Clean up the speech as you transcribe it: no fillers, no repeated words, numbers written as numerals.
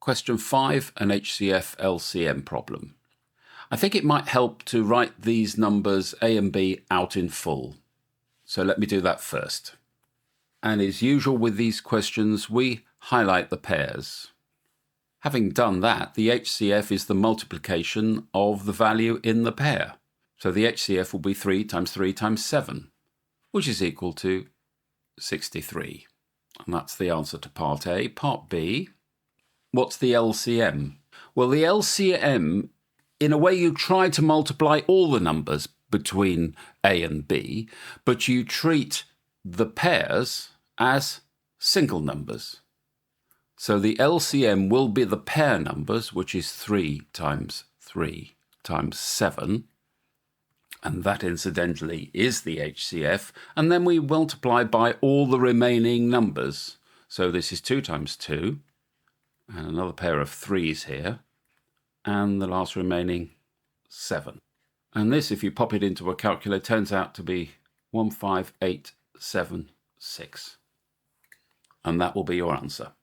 Question 5, an HCF LCM problem. I think it might help to write these numbers A and B out in full. So let me do that first. And as usual with these questions, we highlight the pairs. Having done that, the HCF is the multiplication of the value in the pair. So the HCF will be 3 times 3 times 7, which is equal to 63. And that's the answer to part A. Part B, what's the LCM? Well, the LCM, in a way, you try to multiply all the numbers between A and B, but you treat the pairs as single numbers. So the LCM will be the pair numbers, which is 3 times 3 times 7. And that, incidentally, is the HCF. And then we multiply by all the remaining numbers. So this is 2 times 2, and another pair of 3's here, and the last remaining 7. And this, if you pop it into a calculator, turns out to be 15876. And that will be your answer.